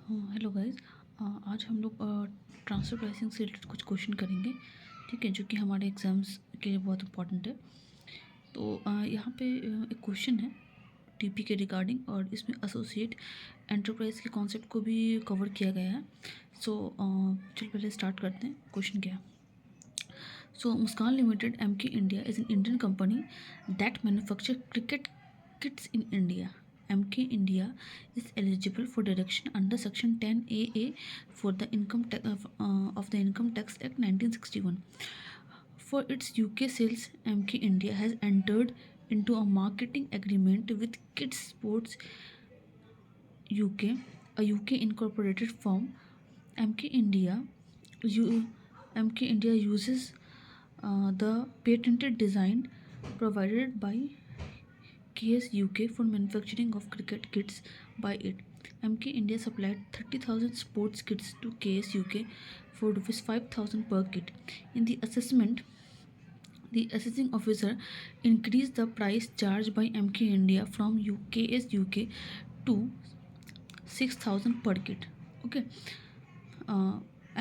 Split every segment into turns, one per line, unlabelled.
Hello guys. आज हम लोग ट्रांसफर प्राइसिंग से रिलेटेड कुछ क्वेश्चन करेंगे, ठीक है, जो कि हमारे एग्जाम्स के लिए बहुत इंपॉर्टेंट है। तो यहाँ पे एक क्वेश्चन है टीपी के रिगार्डिंग, और इसमें एसोसिएट एंटरप्राइज के कॉन्सेप्ट को भी कवर किया गया है। सो चल पहले स्टार्ट करते हैं। क्वेश्चन क्या है? So Muskan limited MK India is an Indian company that manufacture cricket kits in India. MK India is eligible for deduction under Section 10AA for the of the Income Tax Act 1961. For its UK sales, MK India has entered into a marketing agreement with Kids Sports UK, a UK incorporated firm. MK India, MK India uses the patented design provided by KS UK for manufacturing of cricket kits by it. MK India supplied 30,000 sports kits to KS UK for ₹5,000 per kit. In the assessment, the assessing officer increased the price charged by MK India from KS UK to 6,000 per kit. Okay.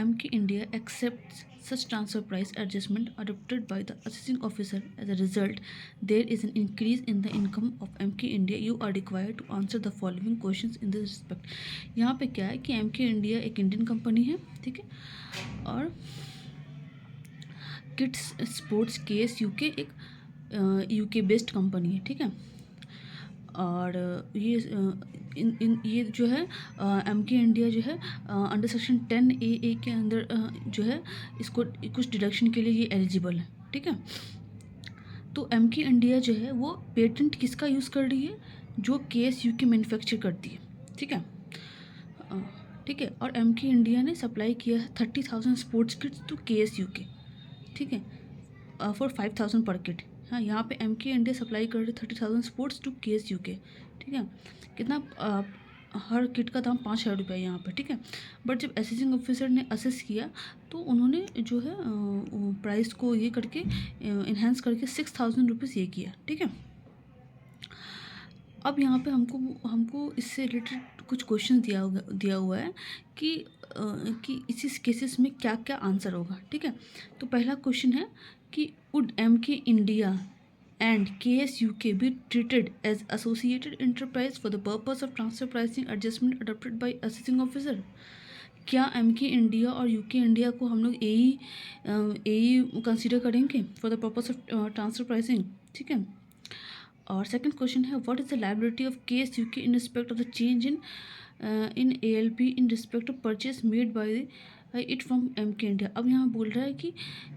MK India accepts such transfer price adjustment adopted by the assessing officer. As a result, there is an increase in the income of MK India. You are required to answer the following questions in this respect. यहाँ पे क्या है कि MK India एक Indian company है, ठीक है, और किड्स स्पोर्ट्स केएस यूके एक यूके बेस्ड कंपनी है, ठीक है। और ये जो है एमके इंडिया जो है अंडर सेक्शन 10AA के अंदर जो है इसको कुछ डिडक्शन के लिए ये एलिजिबल है, ठीक है। तो एमके इंडिया जो है वो पेटेंट किसका यूज़ कर रही है? जो केएस यूके मैन्युफैक्चर करती है, ठीक है। ठीक है, और एमके इंडिया ने सप्लाई किया है 30,000 sports kits to KS UK, ठीक है, फॉर 5,000 पर किट। हाँ, यहाँ पे एमके इंडिया सप्लाई कर रही है 30,000 स्पोर्ट्स टू केएस यूके, ठीक है। कितना? हर किट का दाम 5,000 रुपये यहाँ पे, ठीक है। बट जब असेसिंग ऑफिसर ने असेस किया तो उन्होंने जो है प्राइस को ये करके इन्हेंस करके 6,000 रुपीज़ ये किया, ठीक है। अब यहाँ पे हमको इससे रिलेटेड कुछ क्वेश्चन दिया हुआ है कि इसी केसेस में क्या क्या आंसर होगा, ठीक है। तो पहला क्वेश्चन है कि would MK India and KS UK be treated as associated enterprise for the purpose of transfer pricing adjustment adopted by assessing officer? क्या MK इंडिया और UK इंडिया को हम लोग AE कंसिडर करेंगे for the purpose of transfer pricing, ठीक है। और second question है what is the liability of KS UK in respect of the change in ALP in respect of purchase made by it from MK India. अब यहाँ बोल रहा है कि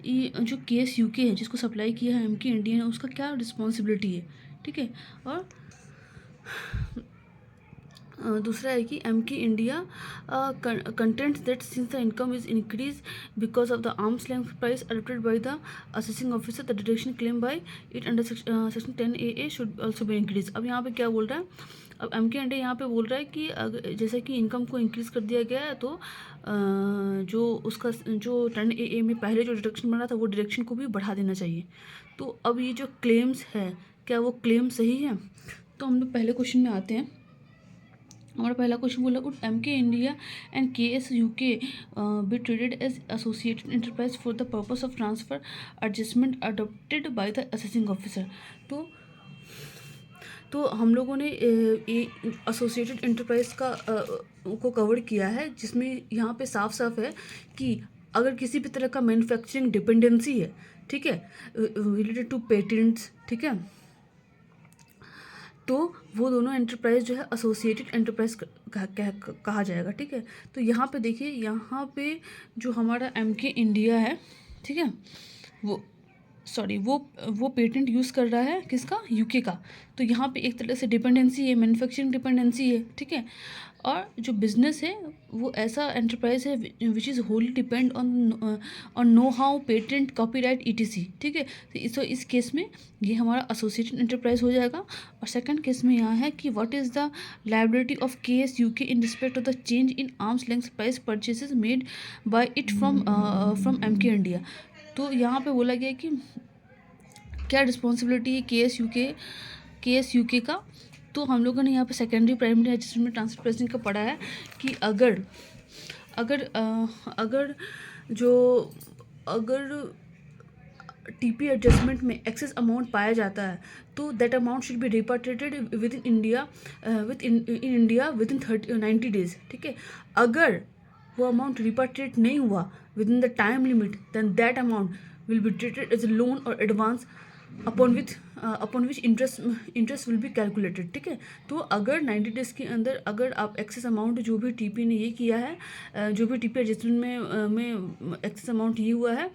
ये जो केएस यूके है जिसको सप्लाई किया है एमके इंडिया ने, उसका क्या रिस्पॉन्सिबिलिटी है, ठीक है। और दूसरा है कि MK India contents that since the income is increase because of the arms length price adopted by the assessing officer the deduction claim by it under section 10AA should also be increase. अब यहाँ पे क्या बोल रहा है? अब MK India यहाँ पे बोल रहा है कि जैसे कि इनकम को इंक्रीज़ कर दिया गया है तो जो उसका जो 10AA में पहले जो डिडक्शन बना था वो डिडक्शन को भी बढ़ा देना चाहिए। तो अब ये जो क्लेम्स है क्या वो क्लेम सही है? तो हम लोग पहले क्वेश्चन में आते हैं। हमारा पहला क्वेश्चन बोला would MK India and KS UK be traded as associated enterprise for the purpose of transfer adjustment adopted by the assessing officer. तो हम लोगों ने एसोसिएटेड एंटरप्राइज को कवर किया है, जिसमें यहाँ पे साफ साफ है कि अगर किसी भी तरह का मैन्युफैक्चरिंग डिपेंडेंसी है, ठीक है, रिलेटेड टू पेटेंट्स, ठीक है, तो वो दोनों एंटरप्राइज जो है एसोसिएटेड एंटरप्राइज कहा जाएगा, ठीक है। तो यहाँ पे देखिए, यहाँ पे जो हमारा एमके इंडिया है, ठीक है, वो पेटेंट यूज़ कर रहा है किसका? यूके का। तो यहाँ पे एक तरह से डिपेंडेंसी है, मैन्युफैक्चरिंग डिपेंडेंसी है, ठीक है। और जो बिजनेस है वो ऐसा एंटरप्राइज है which is Holi depend on know how patent copyright ETC, ठीक है। तो इस केस में ये हमारा एसोसिएटेड एंटरप्राइज हो जाएगा। और सेकंड केस में यहाँ है कि what is the liability of KS UK in respect of the change in arms length price purchases made by it from MK India. तो यहाँ पे बोला गया कि क्या रिस्पॉन्सिबिलिटी है KS UK का। तो हम लोगों ने यहाँ पे secondary primary adjustment transfer pricing का पढ़ा है कि अगर अगर अगर जो अगर टीपी एडजस्टमेंट में एक्सेस अमाउंट पाया जाता है तो that amount should be repatriated within India within 90 days. ठीक है, अगर वो अमाउंट रिपार्टेट नहीं हुआ within the time limit then that amount will be treated as a loan और advance upon which interest will be calculated. ठीक है, तो अगर 90 डेज़ के अंदर अगर आप एक्सेस अमाउंट जो भी टीपी ने ये किया है, जो भी टीपी एडजस्टमेंट में एक्सेस अमाउंट ये हुआ है,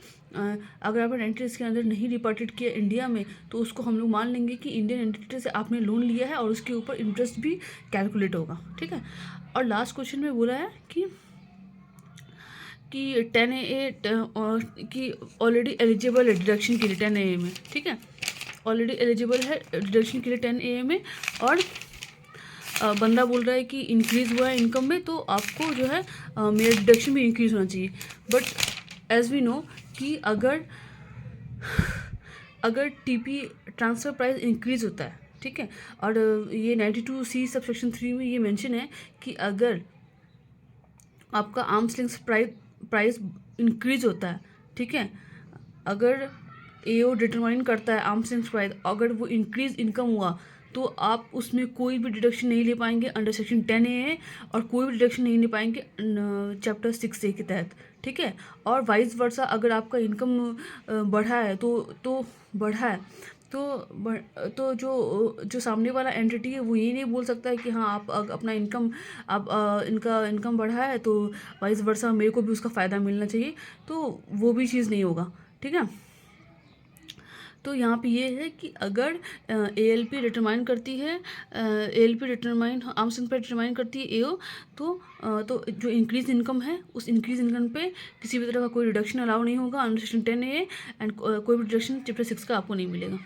अगर आपने 90 डेज़ के अंदर नहीं रिपार्टेड किया इंडिया में तो उसको हम लोग मान लेंगे कि इंडियन एंटिटी से आपने लोन लिया है और उसके ऊपर इंटरेस्ट भी कैलकुलेट होगा। ठीक है, और लास्ट क्वेश्चन में बोला है कि 10A कि ऑलरेडी एलिजिबल है डिडक्शन के लिए 10A में। ठीक है, ऑलरेडी एलिजिबल है डिडक्शन के लिए 10A में, और बंदा बोल रहा है कि इंक्रीज़ हुआ है इनकम में तो आपको जो है मेरा डिडक्शन भी इंक्रीज़ होना चाहिए। बट एज वी नो कि अगर टीपी ट्रांसफ़र प्राइस इंक्रीज़ होता है, ठीक है, और ये 92C सबसेक्शन 3 में ये मेंशन है कि अगर आपका आर्म्स लेंथ प्राइस इंक्रीज़ होता है, ठीक है, अगर AO डिटरमाइन करता है आर्म्स लेंथ प्राइस, अगर वो इंक्रीज इनकम हुआ तो आप उसमें कोई भी डिडक्शन नहीं ले पाएंगे अंडर सेक्शन 10A और कोई भी डिडक्शन नहीं ले पाएंगे चैप्टर 6A के तहत। ठीक है, और वाइस वर्सा अगर आपका इनकम बढ़ा है तो बढ़ा है तो जो सामने वाला एंटिटी है वो ये नहीं बोल सकता है कि हाँ आप अपना इनकम आप इनका इनकम बढ़ा है तो वाइस वर्सा मेरे को भी उसका फ़ायदा मिलना चाहिए, तो वो भी चीज़ नहीं होगा। ठीक है, तो यहाँ पे ये है कि अगर ALP डिटरमाइन करती है ALP डिटरमाइन आर्म्स लेंथ पे डिटरमाइन करती है AO तो जो इंक्रीज इनकम है उस इंक्रीज इनकम पे किसी भी तरह का कोई रिडक्शन अलाउ नहीं होगा अंडर सेक्शन 10A एंड कोई भी रिडक्शन चैप्टर 6 का आपको नहीं मिलेगा।